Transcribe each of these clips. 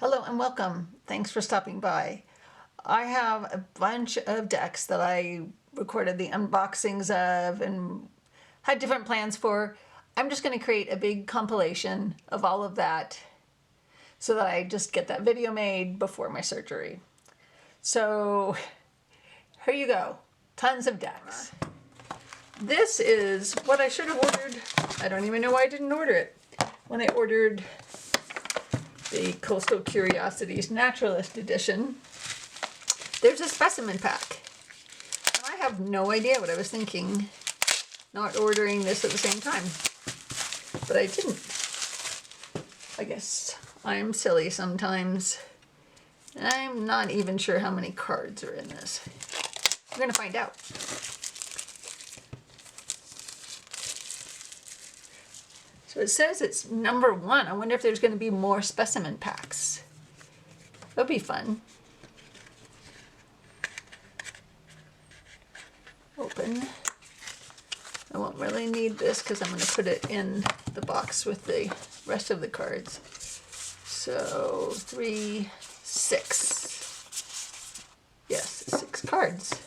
Hello and welcome. Thanks for stopping by. I have a bunch of decks that I recorded the unboxings of and had different plans for. I'm just going to create a big compilation of all of that so that I just get that video made before my surgery. So here you go. Tons of decks. This is what I should have ordered. I don't even know why I didn't order it. When I ordered the Coastal Curiosities Naturalist edition, there's a specimen pack. And I have no idea what I was thinking not ordering this at the same time. But I didn't. I guess I'm silly sometimes. I'm not even sure how many cards are in this. We're going to find out. So it says it's number 1. I wonder if there's going to be more specimen packs. That'll be fun. Open. I won't really need this because I'm going to put it in the box with the rest of the cards. So 3, 6. Yes, 6 cards.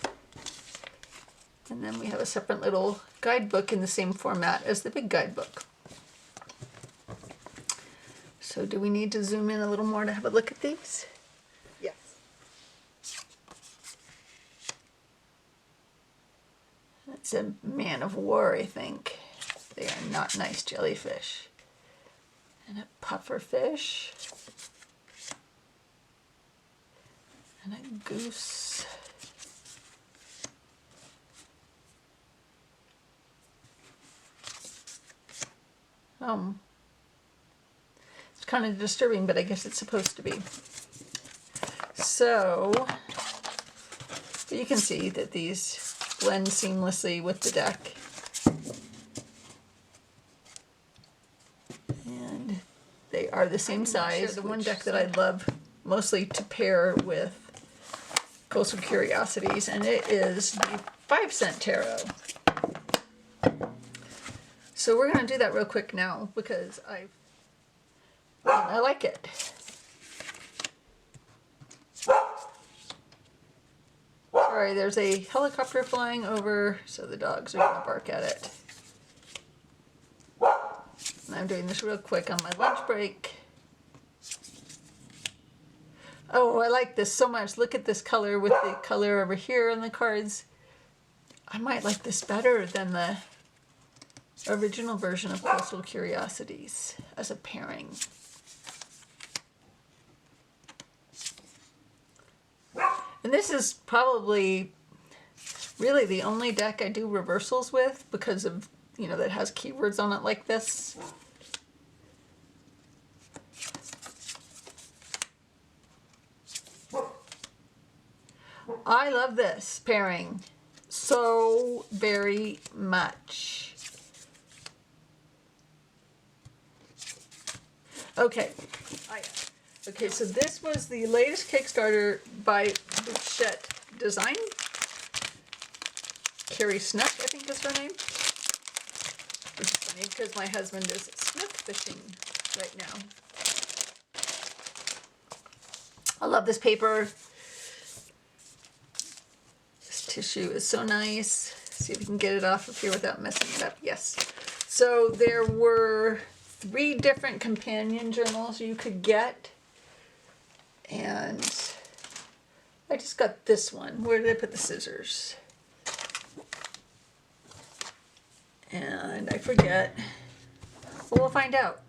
And then we have a separate little guidebook in the same format as the big guidebook. So do we need to zoom in a little more to have a look at these? Yes. That's a man of war, I think. They are not nice jellyfish. And a puffer fish. And a goose. Kind of disturbing, but I guess it's supposed to be. So you can see that these blend seamlessly with the deck. And they are the same size. The one deck that I love mostly to pair with Coastal Curiosities, and it is the 5-cent tarot. So we're going to do that real quick now because I like it. Sorry, there's a helicopter flying over, so the dogs are going to bark at it. And I'm doing this real quick on my lunch break. Oh, I like this so much. Look at this color with the color over here on the cards. I might like this better than the original version of Coastal Curiosities as a pairing. And this is probably really the only deck I do reversals with because of, that has keywords on it like this. I love this pairing so very much. Okay. Okay, so this was the latest Kickstarter by Bouchette Design. Carrie Snook, I think is her name. Which is funny because my husband is snook fishing right now. I love this paper. This tissue is so nice. See if we can get it off of here without messing it up. Yes. So there were 3 different companion journals you could get. And I just got this one. Where did I put the scissors? And I forget. Well, we'll find out.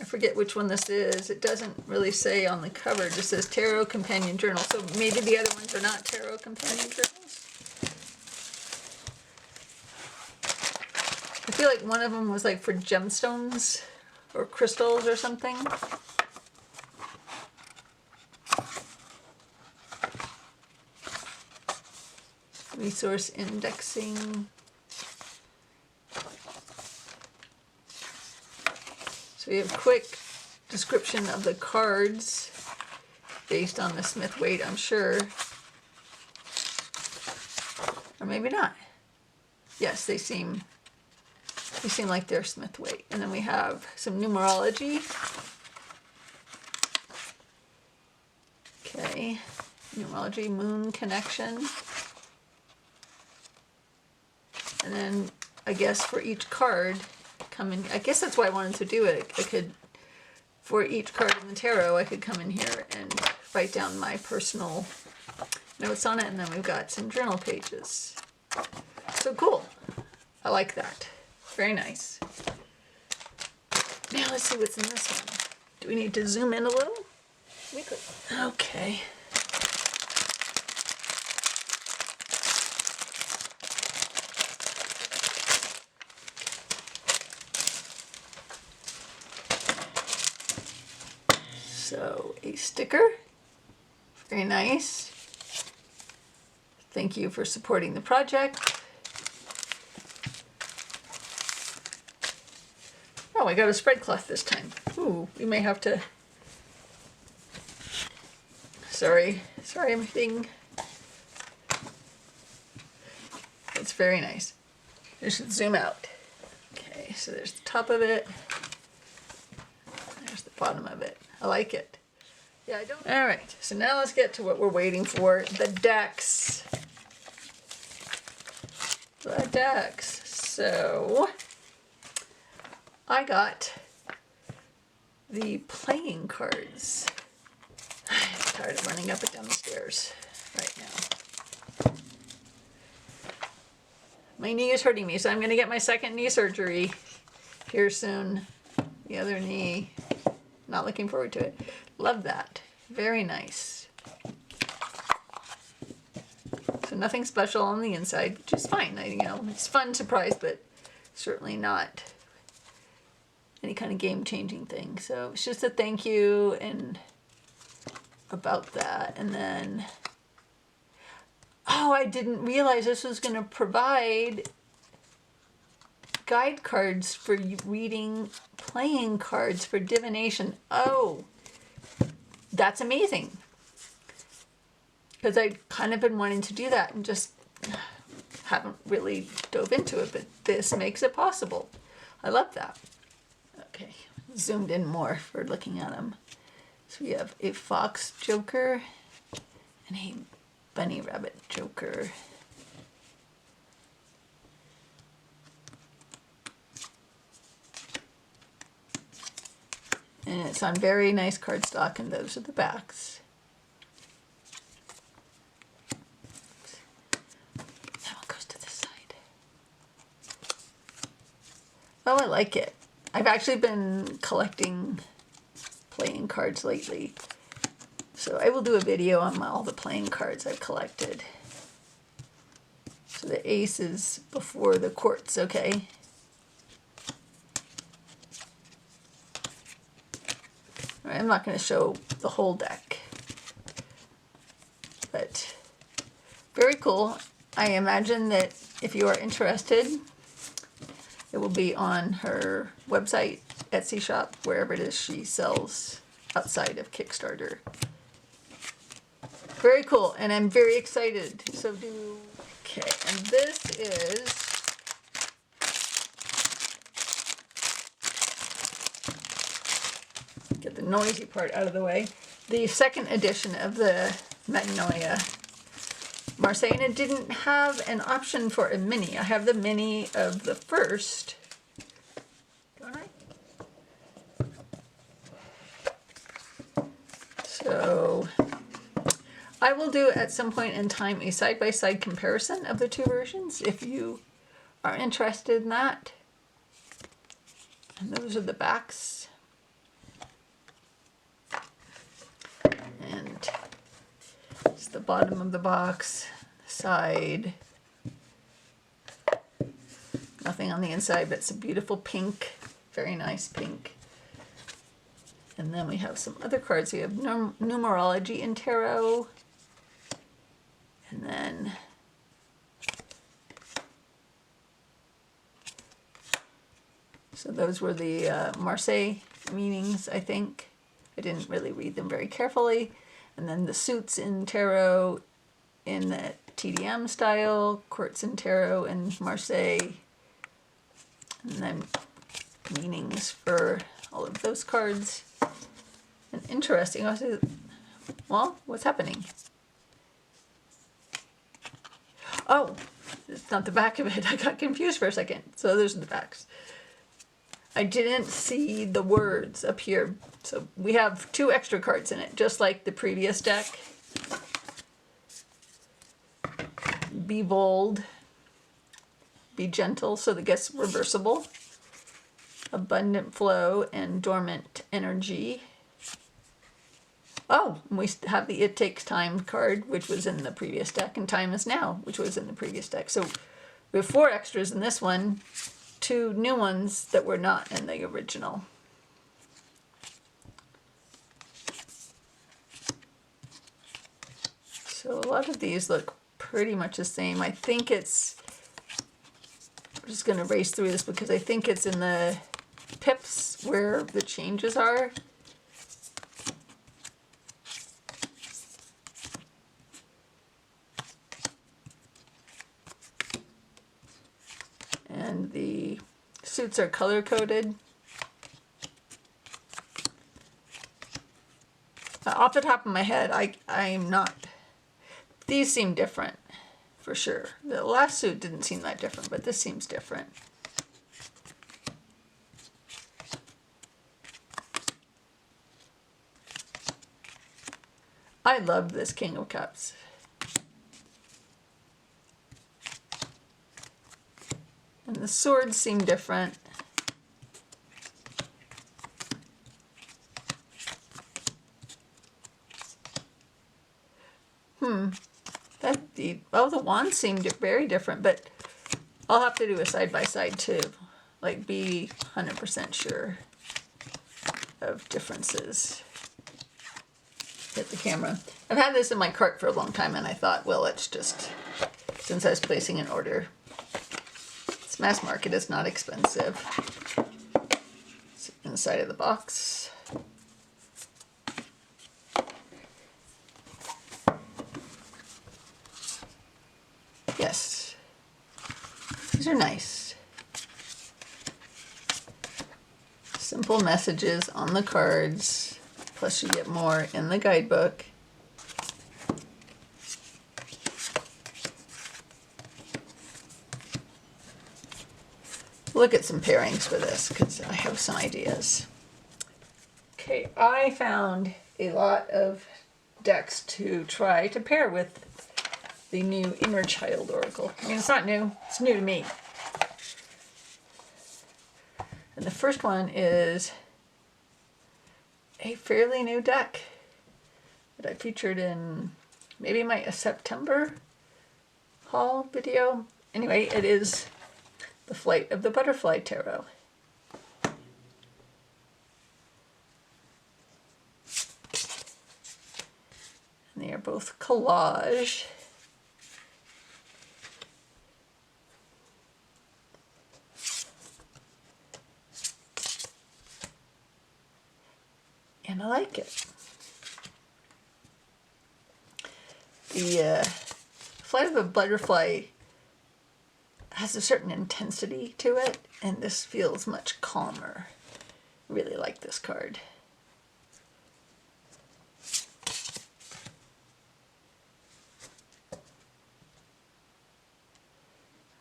I forget which one this is. It doesn't really say on the cover. It just says Tarot Companion Journal. So maybe the other ones are not Tarot Companion Journals. I feel like one of them was like for gemstones or crystals or something. Resource indexing. So we have a quick description of the cards based on the Smith weight, I'm sure. Or maybe not. Yes, they seem They seem like they're Smith weight. And then we have some numerology. Okay, numerology, moon connection. And then I guess for each card, come in, I guess that's why I wanted to do it. I could, for each card in the tarot, I could come in here and write down my personal notes on it. And then we've got some journal pages. So cool. I like that. Very nice. Now let's see what's in this one. Do we need to zoom in a little? We could. Okay. So a sticker. Very nice. Thank you for supporting the project. Oh, I got a spread cloth this time. Ooh, we may have to... Sorry, everything. It's very nice. I should zoom out. Okay, so there's the top of it. There's the bottom of it. I like it. Yeah, I don't... All right, so now let's get to what we're waiting for. The decks. The decks. So... I got the playing cards. I'm tired of running up and down the stairs right now. My knee is hurting me, so I'm going to get my second knee surgery here soon. The other knee, not looking forward to it. Love that. Very nice. So nothing special on the inside, which is fine. You know, it's a fun surprise, but certainly not any kind of game-changing thing. So it's just a thank you and about that. And then, oh, I didn't realize this was going to provide guide cards for reading playing cards for divination. Oh, that's amazing. Because I've kind of been wanting to do that and just haven't really dove into it, but this makes it possible. I love that. Okay, zoomed in more for looking at them. So we have a fox joker and a bunny rabbit joker. And it's on very nice cardstock, and those are the backs. That one goes to this side. Oh, I like it. I've actually been collecting playing cards lately, so I will do a video on all the playing cards I've collected. So the ace is before the courts, okay? All right, I'm not going to show the whole deck, but very cool. I imagine that if you are interested, it will be on her website, Etsy shop, wherever it is she sells outside of Kickstarter. Very cool, and I'm very excited. So okay, and this is get the noisy part out of the way. The second edition of the Metanoia Marseille, and it didn't have an option for a mini. I have the mini of the first. All right. So I will do at some point in time a side-by-side comparison of the two versions if you are interested in that. And those are the backs. And it's the bottom of the box, the side. Nothing on the inside, but it's a beautiful pink, very nice pink. And then we have some other cards. We have numerology and tarot. And then so those were the Marseille meanings, I think. I didn't really read them very carefully. And then the suits in tarot in the TDM style, courts in tarot and Marseille. And then meanings for all of those cards. And interesting, well, what's happening? Oh, it's not the back of it. I got confused for a second. So those are the backs. I didn't see the words appear. So we have 2 extra cards in it, just like the previous deck. Be bold. Be gentle, so that gets reversible. Abundant flow and dormant energy. Oh, we have the It Takes Time card, which was in the previous deck, and Time Is Now, which was in the previous deck. So we have 4 extras in this one, 2 new ones that were not in the original. So a lot of these look pretty much the same. I think it's, I'm just going to race through this because I think it's in the pips where the changes are. And the suits are color coded. Off the top of my head, I'm not. These seem different, for sure. The last suit didn't seem that different, but this seems different. I love this King of Cups. And the swords seem different. The wands seem very different, but I'll have to do a side-by-side too. Like, be 100% sure of differences. Hit the camera. I've had this in my cart for a long time, and I thought, well, it's just, since I was placing an order, it's mass market, it's not expensive. It's inside of the box. Yes, these are nice. Simple messages on the cards, plus you get more in the guidebook. Look at some pairings for this because I have some ideas. Okay, I found a lot of decks to try to pair with the new Inner Child Oracle. I mean, it's not new, it's new to me. And the first one is a fairly new deck that I featured in maybe my September haul video. Anyway, it is the Flight of the Butterfly Tarot. And they are both collage. And I like it. The Flight of a Butterfly has a certain intensity to it, and this feels much calmer. I really like this card.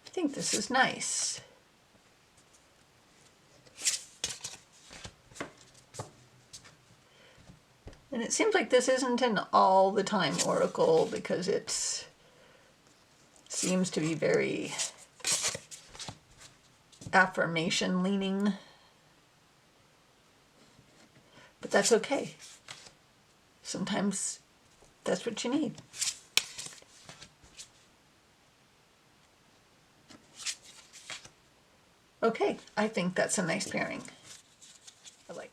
I think this is nice. And it seems like this isn't an all the time oracle because it seems to be very affirmation leaning. But that's okay. Sometimes that's what you need. Okay, I think that's a nice pairing.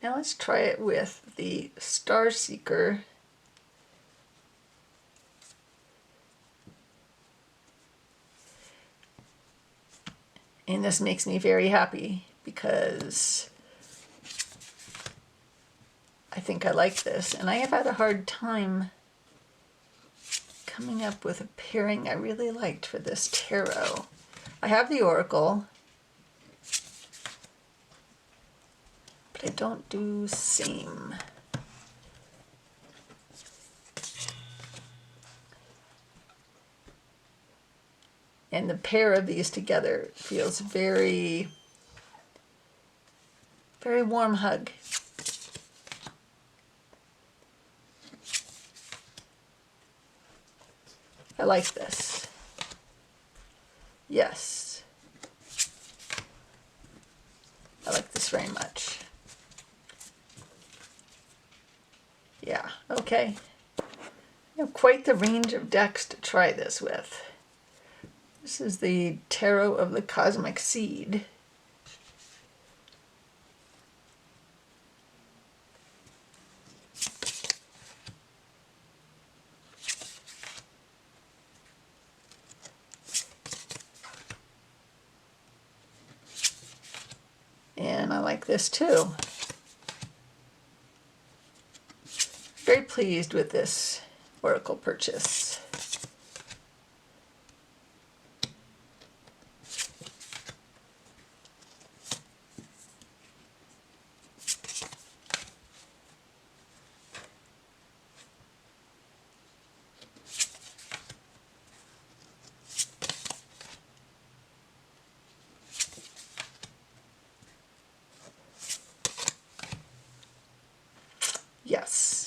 Now let's try it with the Star Seeker. And this makes me very happy because I think I like this. And I have had a hard time coming up with a pairing I really liked for this tarot. I have the Oracle. I don't do seam. And the pair of these together feels very, very warm hug. I like this. Yes. I like this very much. Yeah, okay. You have quite the range of decks to try this with. This is the Tarot of the Cosmic Seed. And I like this too. Very pleased with this Oracle purchase. Yes.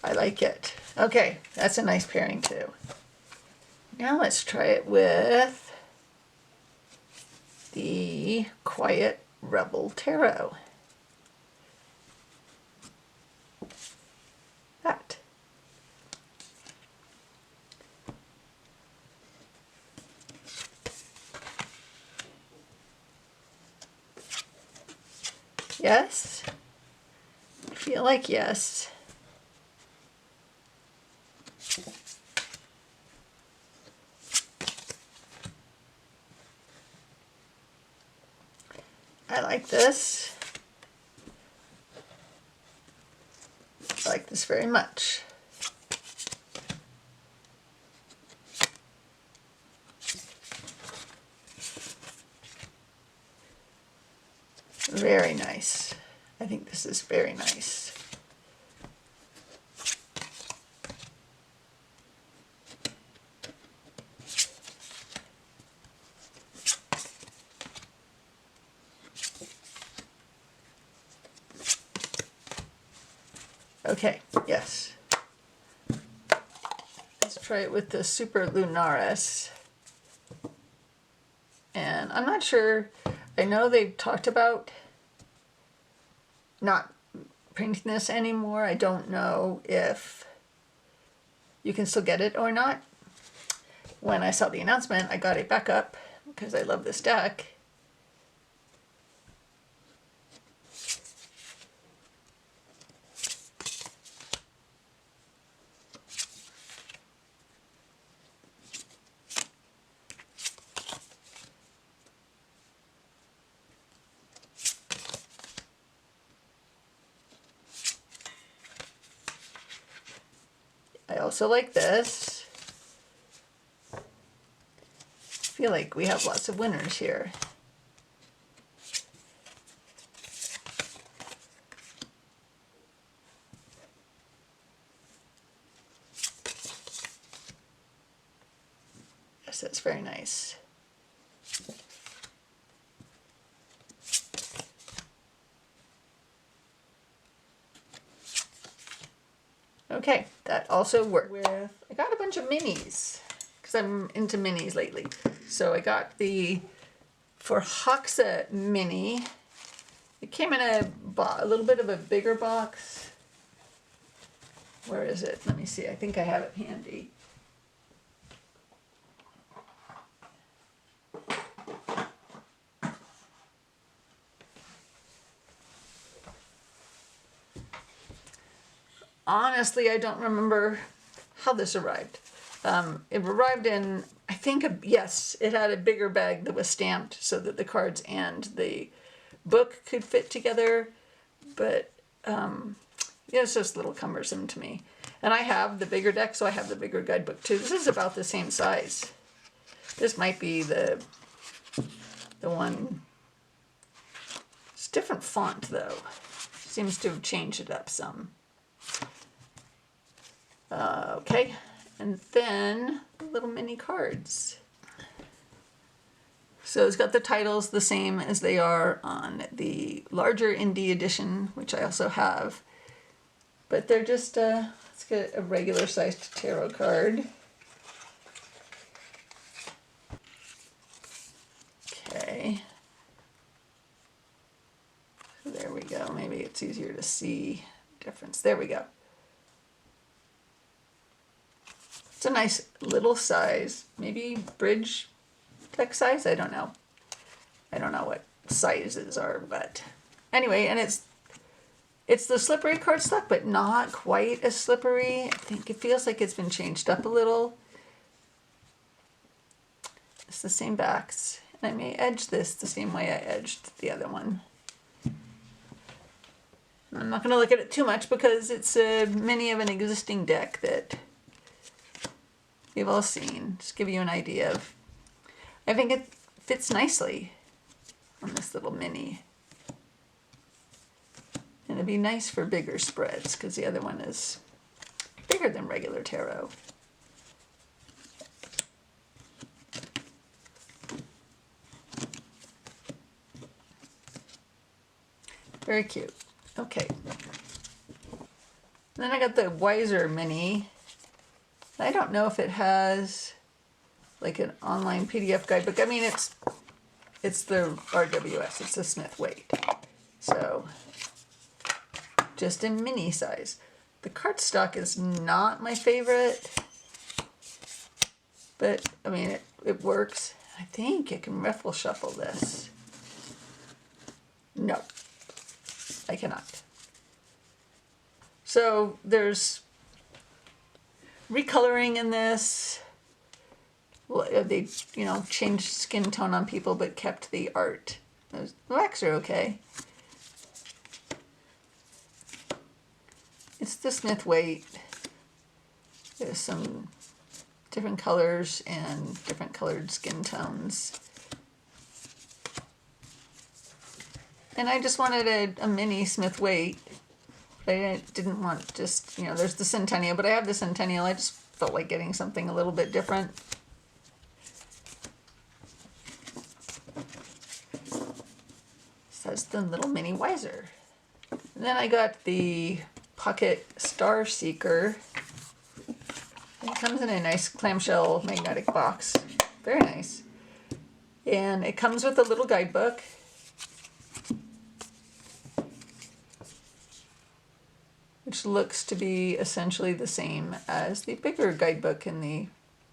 I like it. Okay, that's a nice pairing too. Now let's try it with the Quiet Rebel Tarot. That. Yes? I feel like yes. I like this. I like this very much. Very nice. I think this is very nice. Okay, yes. Let's try it with the Super Lunaris. And I'm not sure, I know they've talked about not printing this anymore. I don't know if you can still get it or not. When I saw the announcement, I got a backup because I love this deck. I also like this. I feel like we have lots of winners here. Yes, that's very nice. Okay, that also worked with, I got a bunch of minis, because I'm into minis lately. So I got the Forhaxa Mini. It came in a little bit of a bigger box. Where is it? Let me see, I think I have it handy. Honestly, I don't remember how this arrived. It arrived in, I think, yes, it had a bigger bag that was stamped so that the cards and the book could fit together, but it's just a little cumbersome to me. And I have the bigger deck, so I have the bigger guidebook too. This is about the same size. This might be the one. It's different font though. Seems to have changed it up some. Okay, and then the little mini cards. So it's got the titles the same as they are on the larger indie edition, which I also have. But they're just, let's get a regular sized tarot card. Okay. So there we go. Maybe it's easier to see the difference. There we go. It's a nice little size, maybe bridge deck size. I don't know. I don't know what sizes are, but anyway, and it's the slippery cardstock, but not quite as slippery. I think it feels like it's been changed up a little. It's the same backs, and I may edge this the same way I edged the other one. I'm not going to look at it too much because it's a mini of an existing deck that you've all seen. Just give you an idea of. I think it fits nicely on this little mini. And it'd be nice for bigger spreads because the other one is bigger than regular tarot. Very cute. Okay. Then I got the Weiser Mini. I don't know if it has like an online PDF guidebook. I mean, it's the RWS. It's the Smith weight. So just in mini size. The cardstock is not my favorite, but I mean, it works. I think I can riffle shuffle this. No, I cannot. So there's recoloring in this. Well, they, changed skin tone on people, but kept the art. The wax are okay. It's the Smith weight. There's some different colors and different colored skin tones. And I just wanted a mini Smith weight. I didn't want just, there's the Centennial, but I have the Centennial. I just felt like getting something a little bit different. So that's the little mini Weiser. And then I got the Pocket Star Seeker. It comes in a nice clamshell magnetic box. Very nice. And it comes with a little guidebook. Which looks to be essentially the same as the bigger guidebook in the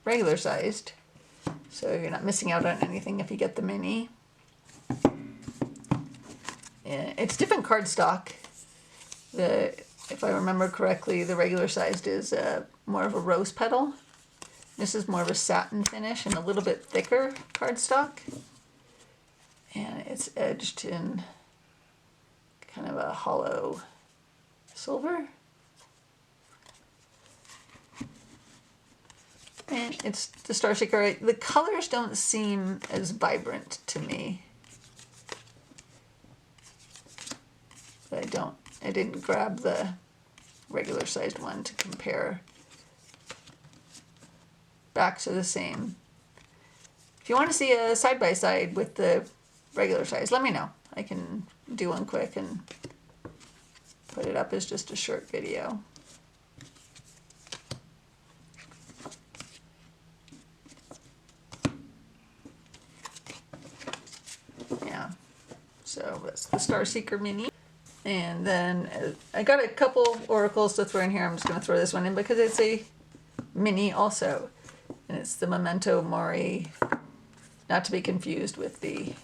regular sized. So you're not missing out on anything if you get the mini. And it's different cardstock. If I remember correctly, the regular sized is more of a rose petal. This is more of a satin finish and a little bit thicker cardstock. And it's edged in kind of a hollow silver. And it's the Star Seeker. The colors don't seem as vibrant to me. But I didn't grab the regular sized one to compare. Backs are the same. If you want to see a side by side with the regular size, let me know. I can do one quick and put it up as just a short video. Yeah, so that's the Star Seeker Mini. And then I got a couple oracles to throw in here. I'm just going to throw this one in because it's a mini also. And it's the Memento Mori, not to be confused with the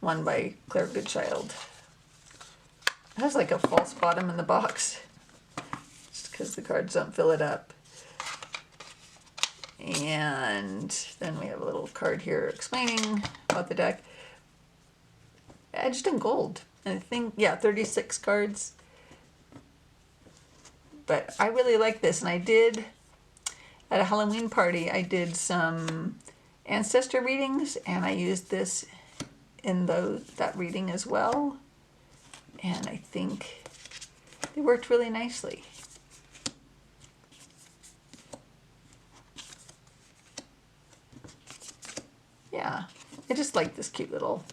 one by Claire Goodchild. It has like a false bottom in the box, just because the cards don't fill it up. And then we have a little card here explaining about the deck. Edged in gold. I think, 36 cards. But I really like this, and I did, at a Halloween party, I did some ancestor readings, and I used this in that reading as well, and I think they worked really nicely. Yeah, I just like this cute little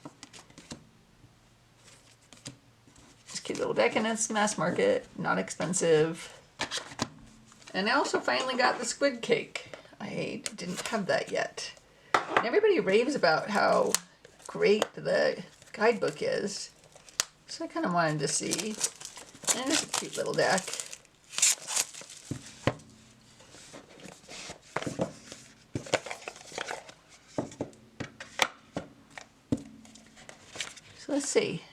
deck, and it's mass market, not expensive. And I also finally got the squid cake. I didn't have that yet. And everybody raves about how great the guidebook is. So I kind of wanted to see. And it's a cute little deck. So let's see.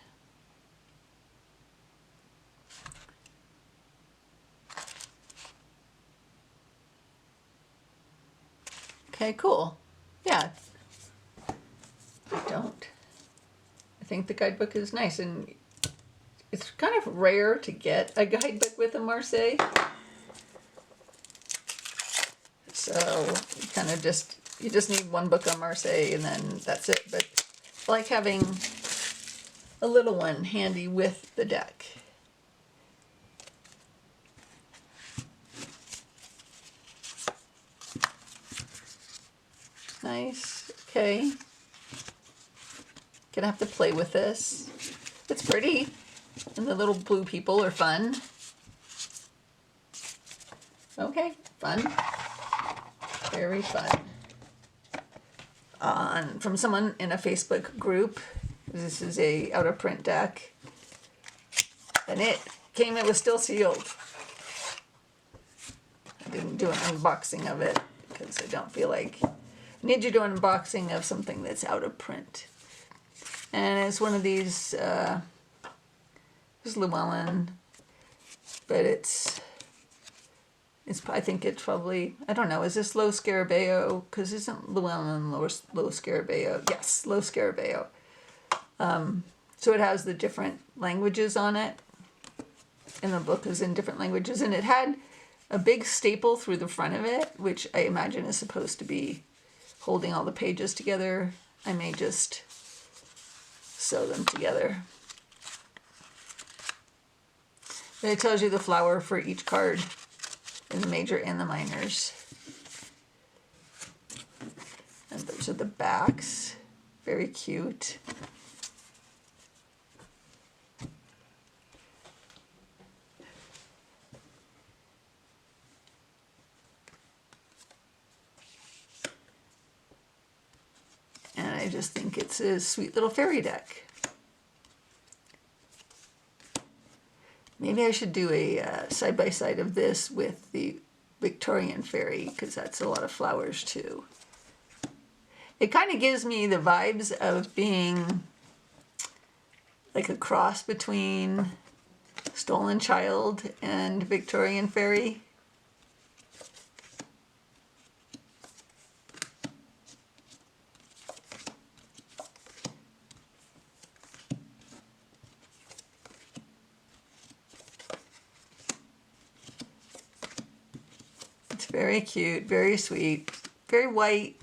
Okay, cool. Yeah. I think the guidebook is nice, and it's kind of rare to get a guidebook with a Marseille. So you kind of you just need one book on Marseille and then that's it. But I like having a little one handy with the deck. Nice. Okay. Gonna have to play with this. It's pretty. And the little blue people are fun. Okay, fun. Very fun. From someone in a Facebook group. This is a out of print deck. And it was still sealed. I didn't do an unboxing of it because I don't feel like I need to do an unboxing of something that's out of print. And it's one of these, it's Llewellyn, but I think it's probably, I don't know, is this low Scarabeo? Because isn't Llewellyn low Scarabeo? Yes, low Scarabeo. So it has the different languages on it, and the book is in different languages, and it had a big staple through the front of it, which I imagine is supposed to be holding all the pages together. I may just sew them together. But it tells you the flower for each card in the major and the minors. And those are the backs. Very cute. And I just think it's a sweet little fairy deck. Maybe I should do a side-by-side of this with the Victorian fairy, because that's a lot of flowers too. It kind of gives me the vibes of being like a cross between Stolen Child and Victorian fairy. Very cute, very sweet, very white.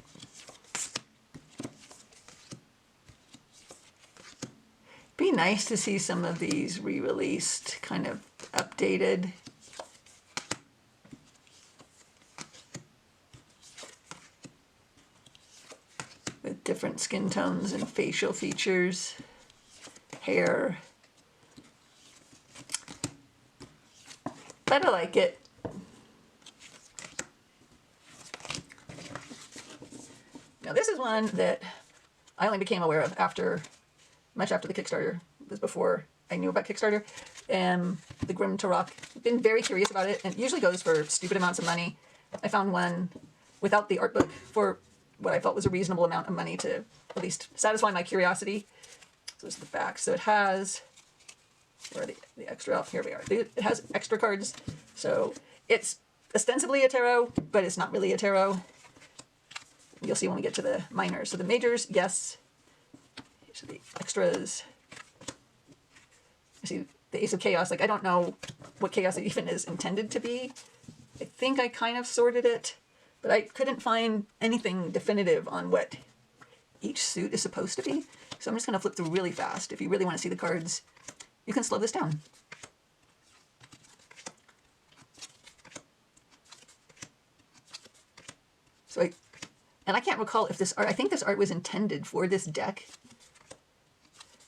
Be nice to see some of these re-released, kind of updated. With different skin tones and facial features, hair. But I like it. Now this is one that I only became aware of much after the Kickstarter. It was before I knew about Kickstarter. The Grim Tarock. I've been very curious about it, and it usually goes for stupid amounts of money. I found one without the art book for what I felt was a reasonable amount of money to at least satisfy my curiosity. So this is the back. So it has, where are the extra? Oh, here we are. It has extra cards. So it's ostensibly a tarot, but it's not really a tarot. You'll see when we get to the minors. So the majors, yes. Here's the extras. You see the Ace of Chaos. Like, I don't know what chaos it even is intended to be. I think I kind of sorted it. but I couldn't find anything definitive on what each suit is supposed to be. So I'm just going to flip through really fast. If you really want to see the cards, you can slow this down. So I can't recall if this art, I think this art was intended for this deck,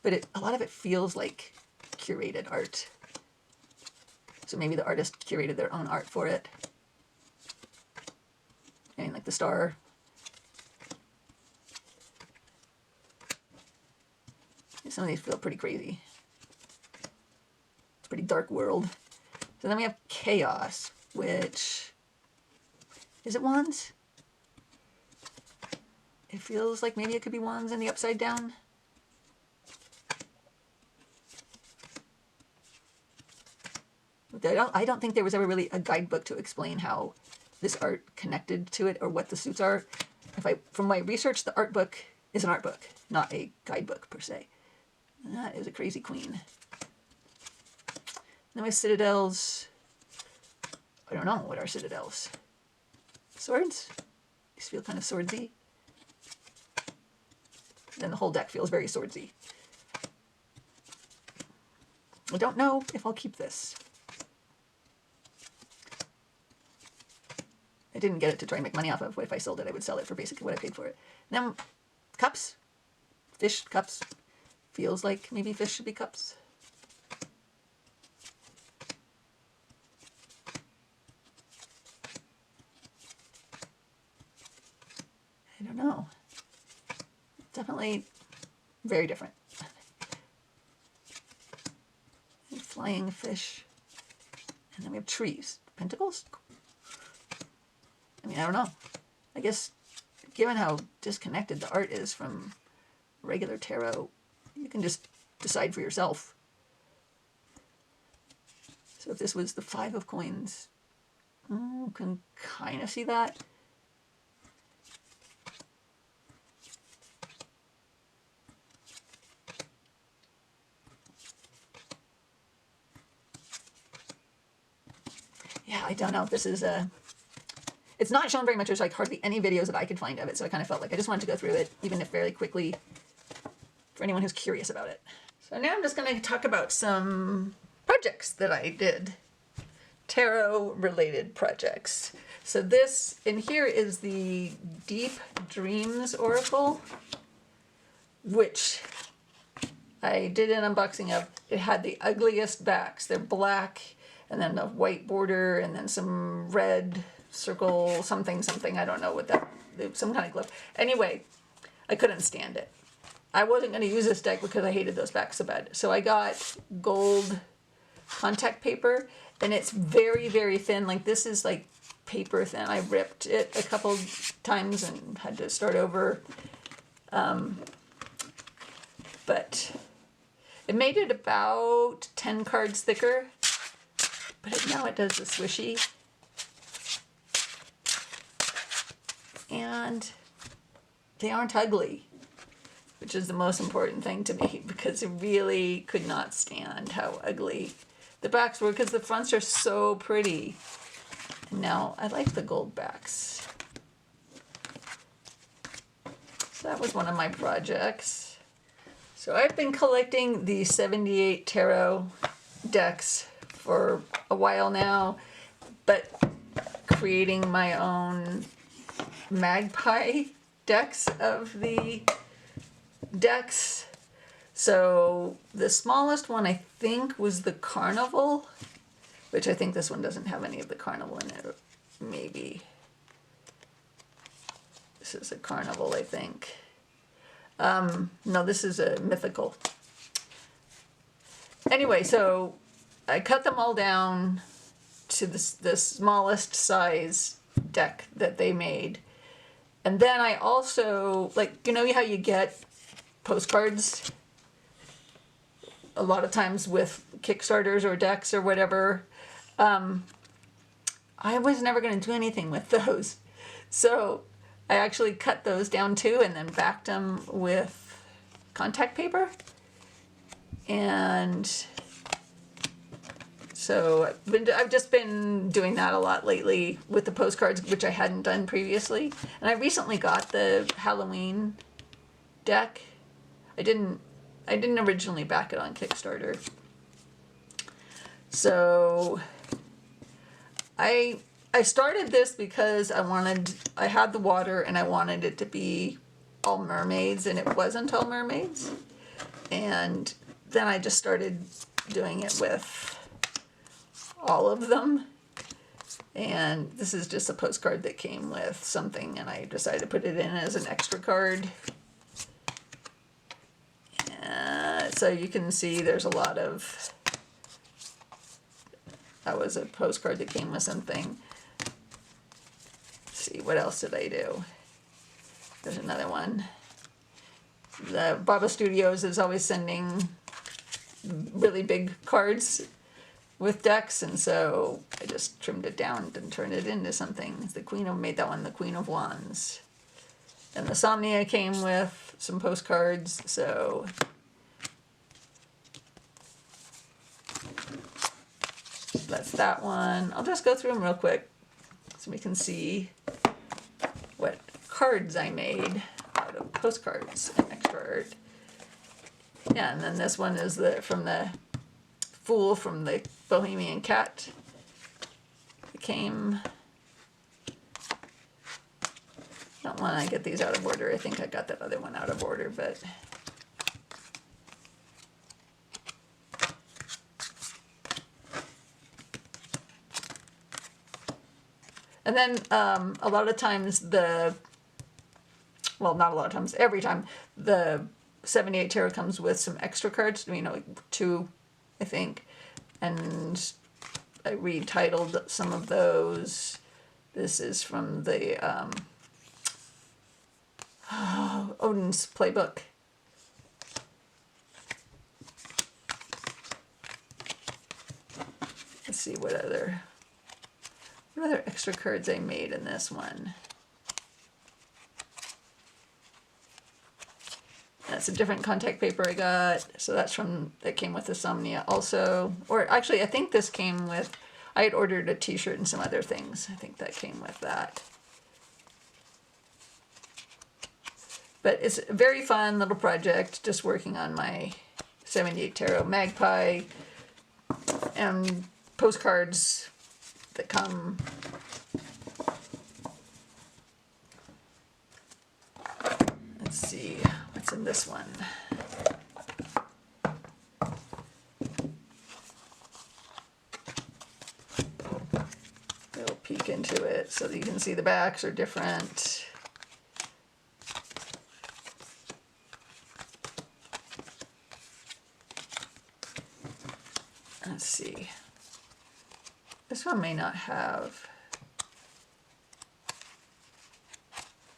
but a lot of it feels like curated art. So maybe the artist curated their own art for it. I mean, like the star. Some of these feel pretty crazy. It's a pretty dark world. So then we have Chaos, which, is it wands? It feels like maybe it could be wands in the upside down. I don't think there was ever really a guidebook to explain how this art connected to it or what the suits are. From my research, the art book is an art book, not a guidebook per se. And that is a crazy queen. Then we have citadels. I don't know, what are citadels? Swords? These feel kind of swordsy. Then the whole deck feels very swordsy. I don't know if I'll keep this. I didn't get it to try and make money off of. If I sold it, I would sell it for basically what I paid for it. Then cups. Fish cups. Feels like maybe fish should be cups. I don't know. Definitely very different. Flying fish. And then we have trees. Pentacles? I mean, I don't know. I guess given how disconnected the art is from regular tarot, you can just decide for yourself. So if this was the 5 of coins, you can kind of see that. Yeah, I don't know if this is a... It's not shown very much. There's like hardly any videos that I could find of it, so I kind of felt like I just wanted to go through it, even if fairly quickly, for anyone who's curious about it. So now I'm just going to talk about some projects that I did. Tarot-related projects. So this, in here is the Deep Dreams Oracle, which I did an unboxing of. It had the ugliest backs. They're black, and then a white border, and then some red circle, something, I don't know what that, some kind of glove. Anyway, I couldn't stand it. I wasn't going to use this deck because I hated those backs so bad. So I got gold contact paper, and it's very, very thin. Like this is like paper thin. I ripped it a couple times and had to start over. But it made it about 10 cards thicker, but now it does the swishy. And they aren't ugly, which is the most important thing to me, because it really could not stand how ugly the backs were, because the fronts are so pretty. And now I like the gold backs. So that was one of my projects. So I've been collecting the 78 tarot decks for a while now, but creating my own magpie decks of the decks. So the smallest one I think was the Carnival, which I think this one doesn't have any of the Carnival in it. Maybe this is a Carnival, I think. No, this is a Mythical. Anyway, so I cut them all down to the smallest size deck that they made. And then I also, like, you know how you get postcards a lot of times with Kickstarters or decks or whatever? I was never going to do anything with those. So I actually cut those down too and then backed them with contact paper. And So I've just been doing that a lot lately with the postcards, which I hadn't done previously. And I recently got the Halloween deck. I didn't originally back it on Kickstarter. So I started this because I had the water and I wanted it to be all mermaids, and it wasn't all mermaids. And then I just started doing it with all of them. And this is just a postcard that came with something, and I decided to put it in as an extra card. So you can see there's a lot of, that was a postcard that came with something. Let's see, what else did I do? There's another one. The Baba Studios is always sending really big cards with decks, and so I just trimmed it down and turned it into something. Made that one the Queen of Wands. And the Somnia came with some postcards, so that's that one. I'll just go through them real quick so we can see what cards I made out of postcards and extra art. Yeah, and then this one is from the Fool from the Bohemian Cat. It came. Don't want to get these out of order. I think I got that other one out of order, but. And then a lot of times well, not a lot of times, every time, the 78 Tarot comes with some extra cards, like 2, I think. And I retitled some of those. This is from the Odin's Playbook. Let's see what other extra cards I made in this one. That's a different contact paper I got. So that came with the Somnia also. Or actually, I think this came with, I had ordered a t-shirt and some other things. I think that came with that. But it's a very fun little project, just working on my 78 Tarot Magpie and postcards that come. Let's see, what's in this one? Little peek into it so that you can see the backs are different. Let's see. This one may not have.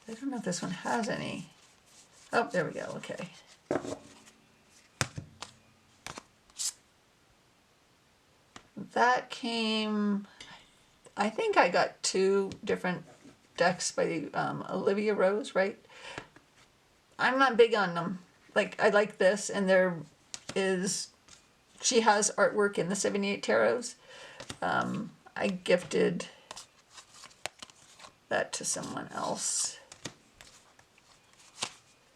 I don't know if this one has any. Oh, there we go. Okay. That came. I think I got 2 different decks by Olivia Rose, right? I'm not big on them. Like, I like this, and she has artwork in the 78 Tarots. I gifted that to someone else,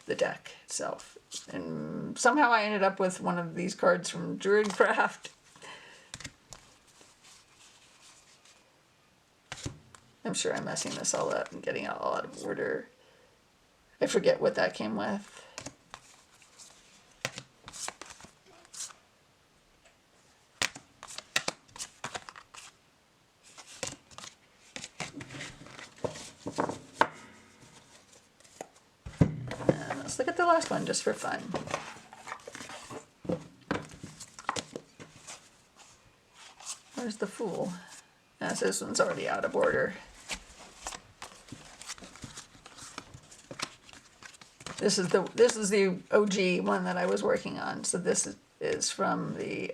the deck itself. And somehow I ended up with one of these cards from Druidcraft. I'm sure I'm messing this all up and getting it all out of order. I forget what that came with. And let's look at the last one just for fun. Where's the Fool? Yes, this one's already out of order. This is the OG one that I was working on. So this is from the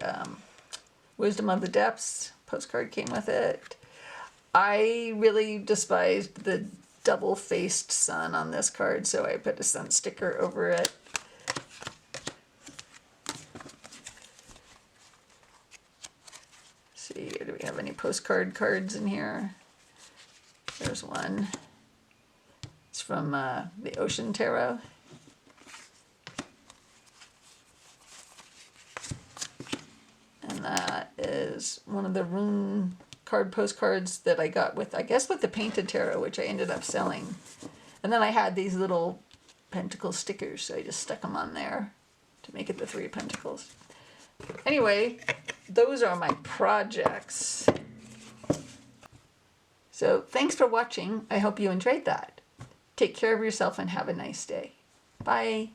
Wisdom of the Depths. Postcard came with it. I really despised the double-faced sun on this card, so I put a sun sticker over it. postcard cards in here. There's one. It's from the Ocean Tarot. And that is one of the rune card postcards that I got with, I guess, with the painted tarot, which I ended up selling. And then I had these little pentacle stickers, so I just stuck them on there to make it the 3 of Pentacles. Anyway, those are my projects. So thanks for watching. I hope you enjoyed that. Take care of yourself and have a nice day. Bye.